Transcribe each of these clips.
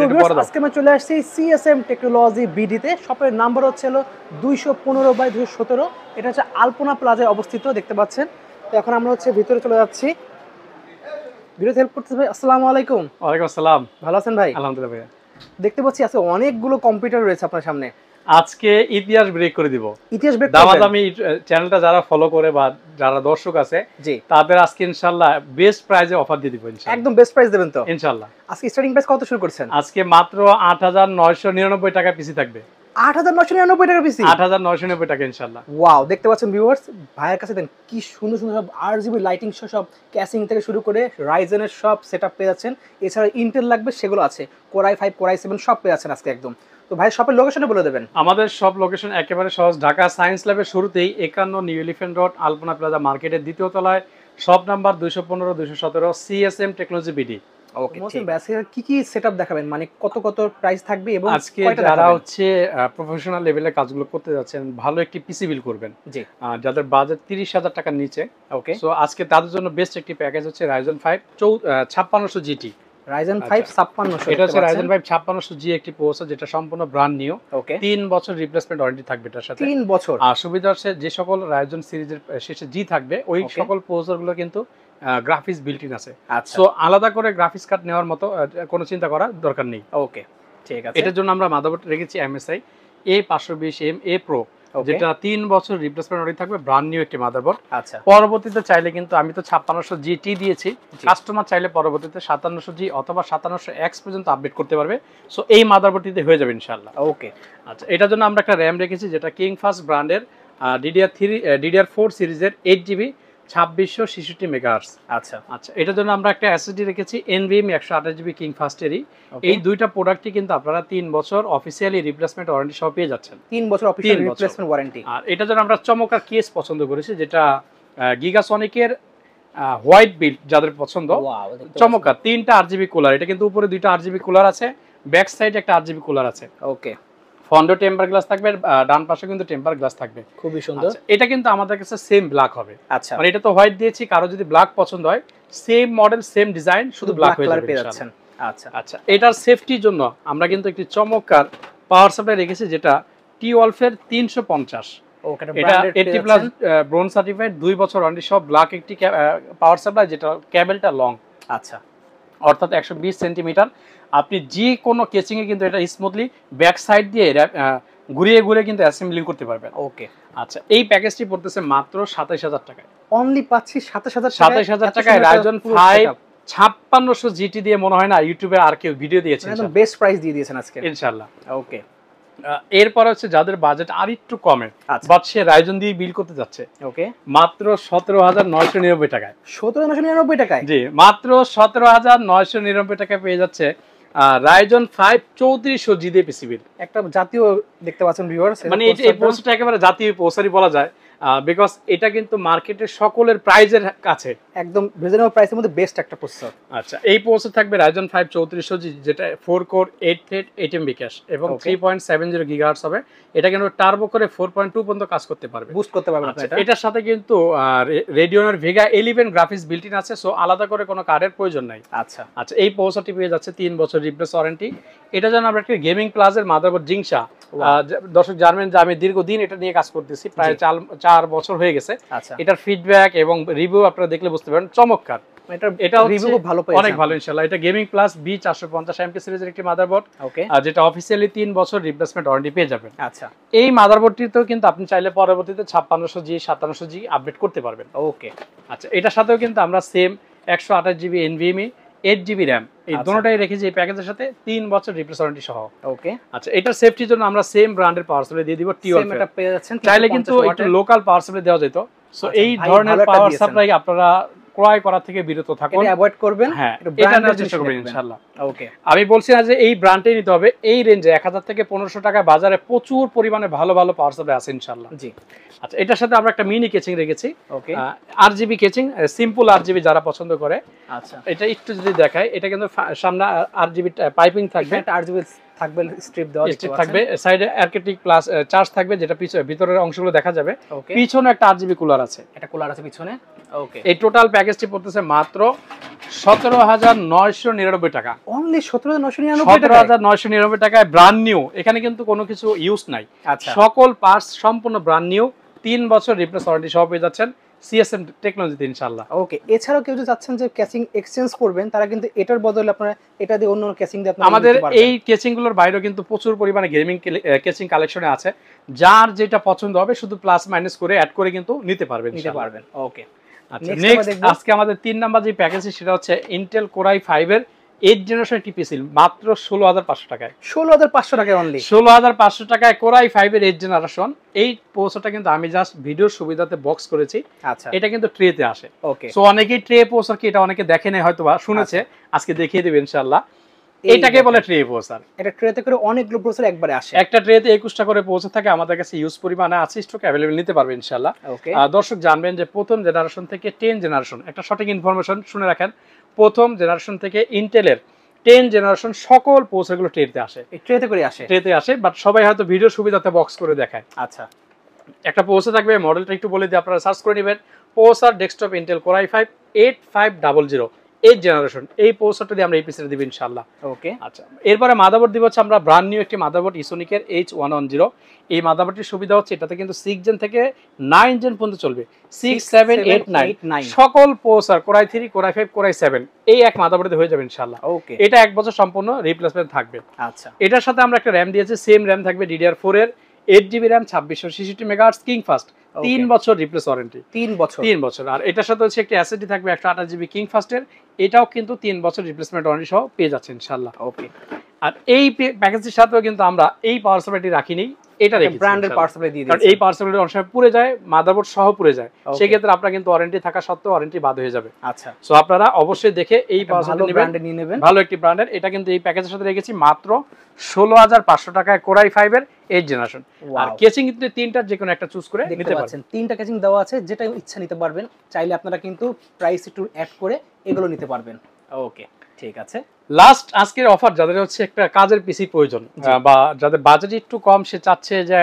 আজকে আমরা চলে আসছি সিএসএম টেকনোলজি বিডিতে। শপের নাম্বার হচ্ছে 215/217। এটা হচ্ছে আলপনা প্লাজায় অবস্থিত, দেখতে পাচ্ছেন। তো এখন আমরা হচ্ছে ভিতরে চলে যাচ্ছি, ভিডিওতে হেল্প করতেছে ভাই। আসসালামু আলাইকুম। ওয়ালাইকুম আসসালাম। ভালো আছেন ভাই? আলহামদুলিল্লাহ ভাইয়া। দেখতে পাচ্ছি আজকে অনেকগুলো কম্পিউটার রয়েছে আপনার সামনে। আজকে ইতিহাস ব্রেক করে দিব। ইতিহাস ব্রেক দামাদামি চ্যানেলটা যারা ফলো করে বা যারা দর্শক আছে জি, তাদের আজকে ইনশাআল্লাহ বেস্ট প্রাইজে অফার দিয়ে দিব ইনশাআল্লাহ। একদম বেস্ট প্রাইস দেবেন তো ইনশাআল্লাহ। আজকে স্টার্টিং প্রাইস কত শুরু করছেন? আজকে মাত্র 8999 টাকা পিসি থাকবে। 8999 টাকা পিসি? 8999 টাকা ইনশাআল্লাহ। ওয়াও, দেখতে পাচ্ছেন ভিউয়ার্স, ভাইয়ের কাছে দেন কি সুন্দর সুন্দর সব আরজিবি লাইটিং সব ক্যাসিং থেকে শুরু করে রাইজেনের সব সেটআপ পেয়ে যাচ্ছেন। এছাড়া ইন্টেল লাগবে সেগুলো আছে, কোর i5 কোর i7 সব পেয়ে যাচ্ছেন আজকে একদম। তো ভাই শপের লোকেশনে বলে দেবেন। আমাদের সব লোকেশন একেবারে সহজ, ঢাকা সায়েন্স ল্যাবের শুরুতেই 51 New Elephant Road Alpana plaza মার্কেটের দ্বিতীয় তলায়, shop number 215-217 CSM technology BD. Okay, ঠিক আছে। কি কি সেটআপ দেখাবেন, মানে কত কত প্রাইস থাকবে এবং আজকে যারা হচ্ছে প্রফেশনাল লেভেলের কাজগুলো করতে যাচ্ছেন, ভালো একটি পিসি বিল করবেন, জি, যাদের বাজেট 30,000 টাকার নিচে, ওকে, সো আজকে তাদের জন্য বেস্ট একটি প্যাকেজ হচ্ছে Ryzen 5 5600 GT। Ryzen 5 5600, এটা হচ্ছে Ryzen 5 5600 G একটি প্রসেসর যেটা সম্পূর্ণ ব্র্যান্ড নিউ। ওকে, 3 বছর রিপ্লেসমেন্ট ওয়ারেন্টি থাকবে এটার সাথে। 3 বছর। আর সুবিধা হচ্ছে যে সকল Ryzen সিরিজের শেষে G থাকবে ওই সকল প্রসেসরগুলো কিন্তু গ্রাফিক্স বিল্ট ইন আছে। সো আলাদা করে গ্রাফিক্স কার্ড নেওয়ার মতো কোনো চিন্তা করার দরকার নেই। ওকে, ঠিক আছে। এটার জন্য আমরা মাদারবোর্ড রেখেছি MSI A520MA Pro, যেটা 3 বছর রিপ্লেসমেন্ট ওয়ারেন্টি থাকবে, ব্র্যান্ড নিউ একটি মাদারবোর্ড। আচ্ছা, পরবর্তীতে চাইলে কিন্তু আমি তো 5600 GT দিয়েছি, কাস্টমার চাইলে পরবর্তীতে 5700G অথবা 5700X পর্যন্ত আপডেট করতে পারবে। সো এই মাদারবোর্ডটিতে হয়ে যাবে ইনশাআল্লাহ। ওকে, আচ্ছা, এটার জন্য আমরা একটা RAM রেখেছি যেটা কিংফাস্ট ব্র্যান্ডের DDR4 সিরিজের 8GB 2666 মেগাহার্টজ। আচ্ছা আচ্ছা, এটার জন্য আমরা একটা SSD রেখেছি NVMe 128GB কিংফাস্টেরই। এই দুইটা প্রোডাক্টই কিন্তু আপনারা 3 বছর অফিসিয়ালি রিপ্লেসমেন্ট ওয়ারেন্টি সহ পেয়ে যাচ্ছেন। 3 বছর অফিসিয়াল রিপ্লেসমেন্ট ওয়ারেন্টি। আর এটার জন্য আমরা চমৎকার কেস পছন্দ করেছি, যেটা গিগাসনিকের হোয়াইট বিল্ড যাদের পছন্দ, চমৎকার 3টা RGB কুলার। এটা কিন্তু উপরে 2টা RGB কুলার আছে, ব্যাক সাইডে একটা RGB কুলার আছে। ওকে, ফ্রন্টে টেম্পার গ্লাস থাকবে, ডান পাশে কিন্তু টেম্পার গ্লাস থাকবে, খুবই সুন্দর। এটা কিন্তু আমাদের কাছে সেম ব্ল্যাক হবে। আচ্ছা, মানে এটা তো হোয়াইট দিয়েছি, কারো যদি ব্ল্যাক পছন্দ হয় সেম মডেল সেম ডিজাইন শুধু ব্ল্যাক হয়ে যাবে ইনশাআল্লাহ। আচ্ছা আচ্ছা, এটার সেফটির জন্য আমরা কিন্তু একটি চমৎকার পাওয়ার সাপ্লাই রেখেছি যেটা T-Wolf এর 350। এটা 80+ ব্রোঞ্জ সার্টিফাইড, 2 বছর ওয়ারেন্টি সহ ব্ল্যাক একটি পাওয়ার সাপ্লাই, যেটা কেবলটা লং, আচ্ছা, অর্থাৎ 120 সেন্টিমিটার। আপনি যে কোনো কেচিং এ কিন্তু এটা স্মুথলি ব্যাক সাইড দিয়ে ঘুরিয়ে ঘুরিয়ে কিন্তু অ্যাসেম্বলিং করতে পারবেন। ওকে, আচ্ছা, এই প্যাকেজটি পড়তেছে মাত্র 27000 টাকায়। অনলি পাচ্ছি 27000 টাকায় Ryzen 5 5600 GT দিয়ে মনে হয় না ইউটিউবে আর কেউ ভিডিও দিয়েছে। একদম বেস্ট প্রাইস দিয়ে দিয়েছেন আজকে ইনশাআল্লাহ। ওকে, এরপর হচ্ছে যাদের বাজেট আর একটু কমে বাট সে Ryzen দিয়ে বিল করতে যাচ্ছে, ওকে, মাত্র 17999 টাকায়। 17999 টাকায়? জি, মাত্র 17999 টাকায় পেয়ে যাচ্ছে Ryzen 5 3400G দিয়ে পিসি বিল। একটা জাতীয় দেখতে পাচ্ছেন ভিউয়ার্স, মানে এই প্রসেসরটা একেবারে জাতীয় প্রসেসরই বলা যায়, বিকজ এটা কিন্তু মার্কেটের সকলের প্রাইজের কাছে একদম রিজনেবল প্রাইসের মধ্যে বেস্ট একটা প্রসেসর। আচ্ছা, এই প্রসেসর থাকবে Ryzen 5 3400G, যেটা 4 কোর 8 থ্রেড 8MB ক্যাশ এবং 3.70 গিগাহার্টজ হবে। এটা কিন্তু টার্বো করে 4.2 পর্যন্ত কাজ করতে পারবে, বুস্ট করতে পারবে আপনি এটা। এটার সাথে কিন্তু Radeon Vega 11 graphics built in আছে, সো আলাদা করে কোনো কার্ডের প্রয়োজন নাই। আচ্ছা আচ্ছা, এই প্রসেসরটি পেয়ে যাচ্ছে 3 বছর রিপ্লেস ওয়ারেন্টি। এটা যেন আমরা একটা গেমিং প্লাসের মাদারবোর্ড জিংসা, দর্শক জানবেন যে আমি দীর্ঘদিন এটা নিয়ে কাজ করতেছি, প্রায় 4 বছর হয়ে গেছে। এটার ফিডব্যাক এবং রিভিউ আপনারা দেখলে বুঝতে পারেন, চমৎকার। এটা রিভিউ খুব ভালো পেয়েছে, অনেক ভালো ইনশাআল্লাহ। এটা গেমিং প্লাস B450MK সিরিজের একটি মাদারবোর্ড, ওকে, যেটা অফিশিয়ালি 3 বছর রিপ্লেসমেন্ট ওয়ারেন্টি পেয়ে যাবেন। আচ্ছা, এই মাদারবোর্ডটিতেও কিন্তু আপনি চাইলে পরবর্তীতে 5600G 5700G আপডেট করতে পারবেন। ওকে, আচ্ছা, এটার সাথেও কিন্তু আমরা same 128GB NVMe 8GB RAM এই দুটোটাই রেখেছি এই প্যাকেজের সাথে, 3 বছর রিপ্লেস ওয়ারেন্টি সহ। ওকে, আচ্ছা, এটার সেফটির জন্য আমরা সেম ব্র্যান্ডের পাওয়ার সাপ্লাই দিয়ে দিব T-Wolf। এটা পেয়ে যাচ্ছেন, চাইলে কিন্তু একটু লোকাল পাওয়ার সাপ্লাই দেওয়া যেত। সো এই ধরনের পাওয়ার সাপ্লাই আপনারা ক্রয় করা থেকে বিরত থাকুন, এটা অ্যাভয়েড করবেন। হ্যাঁ, এটা নেওয়ার চেষ্টা করবেন ইনশাআল্লাহ। ওকে, আমি বলছি না যে এই ব্র্যান্ডটাই নিতে হবে, এই রেঞ্জে 1000 থেকে 1500 টাকা বাজারে প্রচুর পরিমাণে ভালো ভালো পাওয়ার সাপ্লাই আছে ইনশাআল্লাহ। জি, আচ্ছা, এটার সাথে আমরা একটা মিনি কেচিং রেখেছি। ওকে, RGB কেচিং, সিম্পল RGB যারা পছন্দ করে। আচ্ছা, এটা একটু যদি দেখাই, এটা কিন্তু সামনে RGB পাইপিং থাকবে, একটা RGB থাকবে, স্ট্রিপ দেওয়া থাকবে, সাইডে আর্কেটিক প্লাস চার্জ থাকবে, যেটা ভিতরের অংশগুলো দেখা যাবে। পিছনে একটা RGB কুলার আছে, এটা কুলার আছে পিছনে। ওকে, এই টোটাল প্যাকেজটি পড়তেছে মাত্র 17,999 টাকা। অনলি 17,999 টাকা, 17,999 টাকায় ব্র্যান্ড নিউ। এখানে কিন্তু কোনো কিছু ইউজ নাই, আচ্ছা সকল পার্টস সম্পূর্ণ ব্র্যান্ড নিউ। 3 বছর রিপ্লেস ওয়ারেন্টি সহ পেয়ে যাচ্ছেন সিএসএম টেকনোলজিতে ইনশাআল্লাহ। ওকে, এছাড়াও কেউ যদি চাচ্ছেন যে ক্যাচিং এক্সচেঞ্জ করবেন, তারা কিন্তু এটার বদলে আপনারা এটা দিয়ে অন্য ক্যাচিং দিয়ে আপনারা আমাদের এই কেচিং গুলোর বাইরেও কিন্তু প্রচুর পরিমাণে গেমিং কেচিং কালেকশনে আছে, যার যেটা পছন্দ হবে শুধু প্লাস মাইনাস করে অ্যাড করে কিন্তু নিতে পারবেন। ওকে, আচ্ছা, নেক্সট আজকে আমাদের 3 নাম্বার যে প্যাকেজ সেটা হচ্ছে ইন্টেল কোর i5 এর 8 জেনারেশন একটি পিসি মাত্র 16,500 টাকায়। 16,500 টাকায় অনলি, 16,500 টাকায় কোর i5 এর 8 জেনারেশন। এই প্রসেসরটা কিন্তু আমি জাস্ট ভিডিওর সুবিধাতে বক্স করেছি। আচ্ছা, এটা কিন্তু ট্রেতে আসে। ওকে, সো অনেকেই ট্রে প্রসেসর কি এটা অনেকে দেখে নেয় হয়তো বা শুনেছে, আজকে দেখিয়ে দেব ইনশাআল্লাহ। এটাকে বলে ট্রে প্রসেসর। এটা ট্রেতে করে অনেকগুলো প্রসেসর একবারে আসে, একটা ট্রেতে 21টা করে প্রসেসর থাকে, আমাদের কাছে ইউজ পরিমাণে আছে, স্টক अवेलेबल নিতে পারবে ইনশাআল্লাহ। ওকে, দর্শক জানবেন যে প্রথম জেনারেশন থেকে 10 জেনারেশন, একটা সঠিক ইনফরমেশন শুনে রাখেন, প্রথম জেনারেশন থেকে ইন্টেলের 10 জেনারেশন সকল প্রসেসরগুলো ট্রেতে আসে, এই ট্রেতে করে আসে, ট্রেতে আসে, বাট সবাই হয়তো ভিডিও সুবিধাতে বক্স করে দেখায়। আচ্ছা, একটা প্রসেসর থাকবে, মডেলটা একটু বলে দিই, আপনারা সার্চ করে নেবেন। Processor desktop Intel core i5 8500 8 generation. এই প্রসেসরটা দিয়ে আমরা এই পিসিতে দিব ইনশাআল্লাহ। ওকে, আচ্ছা, এরপরে মাদারবোর্ড দিব হচ্ছে আমরা ব্র্যান্ড নিউ একটি মাদারবোর্ড ইসোনিকের H110। এই মাদারবোর্ডটির সুবিধা হচ্ছে এটাতে কিন্তু 6 জেন থেকে 9 জেন পর্যন্ত চলবে, 6 7 8 9 সকল processor core i3 core i5 core i7 এই এক মাদারবোর্ডে হয়ে যাবে ইনশাআল্লাহ। ওকে, এটা 1 বছর সম্পূর্ণ রিপ্লেসমেন্ট থাকবে। আচ্ছা, এটার সাথে আমরা একটা র‍্যাম দিয়েছি, সেম র‍্যাম থাকবে DDR4 এর 8GB RAM 2666 megahertz king fast, 3 বছর রিপ্লেস ওয়ারেন্টি, 3 বছর। আর এটার সাথে হচ্ছে একটা এসএসডি থাকবে 128GB কিং ফাস্টের, এটাও কিন্তু 3 বছর রিপ্লেসমেন্ট ওয়ারেন্টি সহ পেয়ে যাচ্ছে ইনশাআল্লাহ। ওকে, আর এই প্যাকেজের সাথেও কিন্তু আমরা এই পাওয়ার সাপ্লাইটি রাখিনি, এটা রেখেছি ব্র্যান্ডের পাওয়ার সাপ্লাই দিয়ে কারণ দিয়েছি, এই পাওয়ার সাপ্লাইটি অনেক সময় পুড়ে যায়, মাদারবোর্ড সহ পুড়ে যায়, সেই ক্ষেত্রে আপনার কিন্তু ওয়ারেন্টি থাকা সত্ত্বেও ওয়ারেন্টি বাদ হয়ে যাবে। আচ্ছা, সো আপনারা অবশ্যই দেখে এই পাওয়ার সাপ্লাই ব্র্যান্ডে নিয়ে নেবেন, ভালো একটি ব্র্যান্ডের। এটা কিন্তু এই প্যাকেজের সাথে রেখেছি মাত্র 16,500 টাকায় কোর i5 এর 8 জেনারেশন। আর কেচিং কিন্তু তিনটার যে কোনো একটা চুজ করে নিতে পারবেন, তিনটা কেচিং দেওয়া আছে, যেটা ইচ্ছা নিতে পারবেন, চাইলে আপনারা কিন্তু প্রাইস একটু অ্যাড করে এগুলো নিতে পারবেন। ওকে, ঠিক আছে। লাস্ট আজকের অফার, যাদের হচ্ছে একটা কাজের পিসি প্রয়োজন বা যাদের বাজেট একটু কম, সে চাচ্ছে যে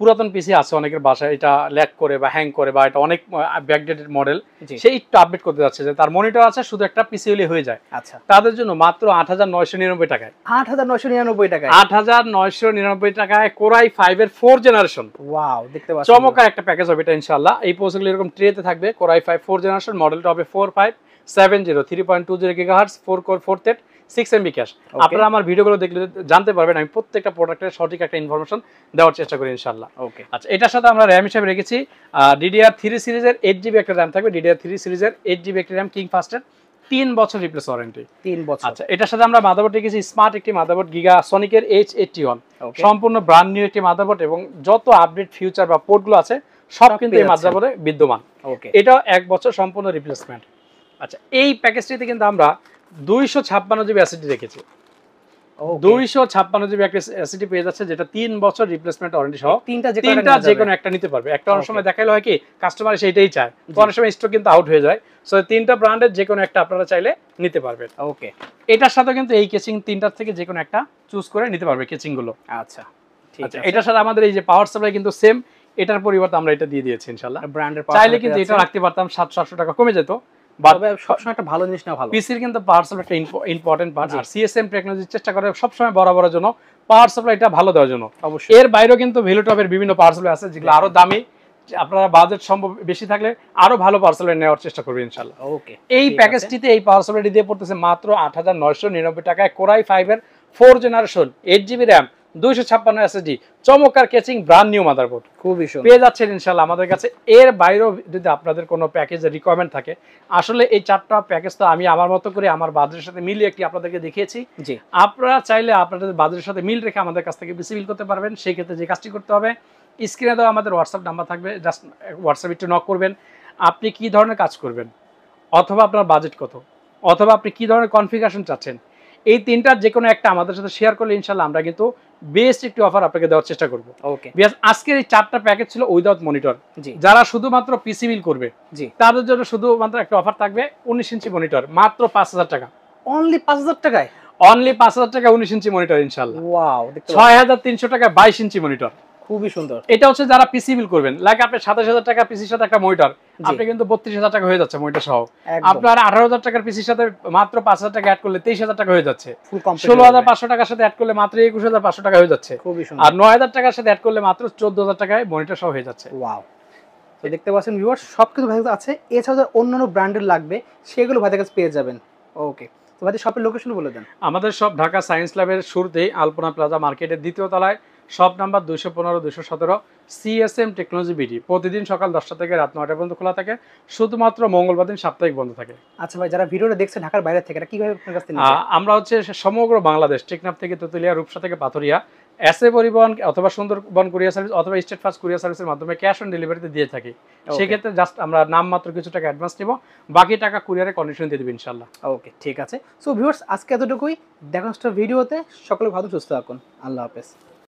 পুরাতন পিসি আছে অনেকের বাসায়, এটা ল্যাগ করে বা হ্যাং করে বা এটা অনেক ব্যাকডেটেড মডেল, সে একটু আপডেট করতে যাচ্ছে, যে তার মনিটর আছে শুধু একটা পিসি হলে হয়ে যায়। আচ্ছা, তাদের জন্য মাত্র 8,999 টাকায়, 8,999 টাকায়, 8,999 টাকায় কোর i5 এর 4 জেনারেশন। ওয়াও, দেখতে পাচ্ছেন চমৎকার একটা প্যাকেজ হবে এটা ইনশাআল্লাহ। এই প্রসেসগুলো এরকম ট্রেতে থাকবে, কোর i5 4 জেনারেশন, মডেলটা হবে 4570 3.20 GHz 4 core 4 thread 6 MB cash. আপনারা আমার ভিডিওগুলো দেখলে জানতে পারবেন আমি প্রত্যেকটা প্রোডাক্টের সঠিক একটা ইনফরমেশন দেওয়ার চেষ্টা করি ইনশাআল্লাহ। ওকে, আচ্ছা, এটার সাথে আমরা র‍্যাম হিসেবে রেখেছি DDR3 সিরিজের 8GB একটা র‍্যাম থাকবে, DDR3 সিরিজের 8GB একটা র‍্যাম কিং ফাস্টের, 3 বছর রিপ্লেস ওয়ারেন্টি, 3 বছর। আচ্ছা, এটার সাথে আমরা মাদারবোর্ড রেখেছি স্মার্ট একটি মাদারবোর্ড গিগাসনিকের H81, সম্পূর্ণ ব্র্যান্ড নিউ একটি মাদারবোর্ড, এবং যত আপডেট ফিউচার বা পোর্টগুলো আছে সব কিন্তু এই মাদারবোর্ডে বিদ্যমান। ওকে, এটাও 1 বছর সম্পূর্ণ রিপ্লেসমেন্ট। আচ্ছা, এই প্যাকেজটিতে কিন্তু আমরা 256GB এসএসডি রেখেছি, 256GB একটা এসএসডি পেয়ে যাচ্ছে, যেটা 3 বছর রিপ্লেসমেন্ট ওয়ারেন্টি সহ, তিনটা যে কোনো একটা নিতে পারবে। একটা অনেক সময় দেখাইলে হয় কি কাস্টমার সেটাই চায়, তো অনেক সময় স্টক কিন্তু আউট হয়ে যায়, সো তিনটা ব্র্যান্ডের যে কোনো একটা আপনারা চাইলে নিতে পারবেন। ওকে, এটার সাথে কিন্তু এই কেচিং তিনটার থেকে যে কোনো একটা চুজ করে নিতে পারবে কেচিং গুলো। আচ্ছা, ঠিক আছে। এটার সাথে আমাদের এই যে পাওয়ার সাপ্লাই কিন্তু সেম, এটার পরিবর্তে আমরা এটা দিয়ে দিয়েছি ইনশাআল্লাহ। ব্র্যান্ডের চাইলে কিন্তু এটা রাখতে পারতাম, 700-800 টাকা কমে যেত, তবে সবসময় একটা ভালো জিনিস না, ভালো পিসির কিন্তু পাওয়ার সাপ্লাই একটা ইম্পর্টেন্ট পার্ট, আর সিএসএম টেকনোলজি চেষ্টা করে সবসময় বরাবরের জন্য পাওয়ার সাপ্লাইটা ভালো দেওয়ার জন্য। অবশ্যই এর বাইরেও কিন্তু ভ্যালুটপের বিভিন্ন পাওয়ার সাপ্লাই আছে যেগুলো আরো দামি, আপনারা বাজেট সম্ভব বেশি থাকলে আরো ভালো পাওয়ার সাপ্লাই নেওয়ার চেষ্টা করবেন ইনশাআল্লাহ। ওকে, এই প্যাকেজটিতে এই পাওয়ার সাপ্লাইটি দিয়ে পড়তেছে মাত্র 8,999 টাকায় কোর i5 এর 4 জেনারেশন 8GB র‍্যাম 256 এসএসডি, চমৎকার কেচিং ব্র্যান্ড নিউ মাদারবোর্ড খুবই সুন্দর পেয়ে যাচ্ছেন ইনশাআল্লাহ আমাদের কাছে। এর বাইরেও যদি আপনাদের কোনো প্যাকেজের রিকোয়ারমেন্ট থাকে, আসলে এই চারটা প্যাকেজ তো আমি আমার মতো করে আমার বাজেটের সাথে মিলিয়ে একটি আপনাদেরকে দেখিয়েছি। জি, আপনারা চাইলে আপনাদের বাজেটের সাথে মিল রেখে আমাদের কাছ থেকে বেশি বিল করতে পারবেন। সেই ক্ষেত্রে যে কাজটি করতে হবে, স্ক্রিনে দেওয়া আমাদের হোয়াটসঅ্যাপ নাম্বার থাকবে, জাস্ট হোয়াটসঅ্যাপ একটু নক করবেন, আপনি কি ধরনের কাজ করবেন, অথবা আপনার বাজেট কত, অথবা আপনি কি ধরনের কনফিগারেশন চাচ্ছেন, এই তিনটার যে কোনো একটা আমাদের সাথে শেয়ার করলে ইনশাআল্লাহ আমরা কিন্তু বেস্ট একটি অফার আপনাকে দেওয়ার চেষ্টা করব। ওকে, বিকজ আজকের এই চারটা প্যাকেজ ছিল উইদাউট মনিটর। যারা শুধুমাত্র পিসি বিল করবে, জি, তাদের জন্য শুধুমাত্র একটা অফার থাকবে 19 ইঞ্চি মনিটর মাত্র 5,000 টাকা, অনলি 5,000 টাকায়, অনলি 5,000 টাকা 19 ইঞ্চি মনিটর ইনশাআল্লাহ। ওয়াও, 6,300 টাকা 22 ইঞ্চি মনিটর, খুবই সুন্দর। এটা হচ্ছে যারা পিসি বিল করবেন, লাইক আপনি 27000 টাকা পিসির সাথে একটা মনিটর, আপনি কিন্তু 32000 টাকা হয়ে যাচ্ছে মনিটর সহ। আপনার 18000 টাকার পিসির সাথে মাত্র 5000 টাকা অ্যাড করলে 23000 টাকা হয়ে যাচ্ছে। 16500 টাকার সাথে অ্যাড করলে মাত্র 21500 টাকা হয়ে যাচ্ছে। আর 9000 টাকার সাথে অ্যাড করলে মাত্র 14000 টাকায় মনিটর সহ হয়ে যাচ্ছে। ওয়াও, তো দেখতে পাচ্ছেন ভিউয়ার্স সবকিছু ভাই আছে। এছাড়া অন্যান্য ব্র্যান্ডের লাগবে সেগুলো ভাইদের কাছে পেয়ে যাবেন। ওকে, তো ভাই শপের লোকেশন বলে দেন। আমাদের শপ ঢাকা সায়েন্স ল্যাবের শুরুতেই আলপনা প্লাজা মার্কেটের 2য় তলায়, shop number 215 217, CSM technology BD. প্রতিদিন সকাল 10টা থেকে রাত 9টা পর্যন্ত খোলা থাকে, শুধুমাত্র মঙ্গলবার দিন সাপ্তাহিক বন্ধ থাকে। আচ্ছা ভাই, যারা ভিডিওটা দেখছে ঢাকার বাইরে থেকে, এটা কিভাবে আপনার কাছে নিবে? আমরা হচ্ছে সমগ্র বাংলাদেশ, টেকনাফ থেকে তেতুলিয়া, রূপসা থেকে পাথরিয়া, এসএ পরিবহন অথবা সুন্দরবন কুরিয়ার সার্ভিস অথবা স্টেট ফাস্ট কুরিয়ার সার্ভিসের মাধ্যমে ক্যাশ অন ডেলিভারিতে দিয়ে থাকি। সেক্ষেত্রে জাস্ট আমরা নাম মাত্র কিছু টাকা অ্যাডভান্স নিব, বাকি টাকা কুরিয়ারে কন্ডিশন দিয়ে দেব ইনশাল্লাহ। ওকে, ঠিক আছে। সো ভিউয়ার্স আজকে এতটুকুই, দেখা হচ্ছে ভিডিওতে। সকলে ভালো সুস্থ থাকুন। আল্লাহ হাফেজ।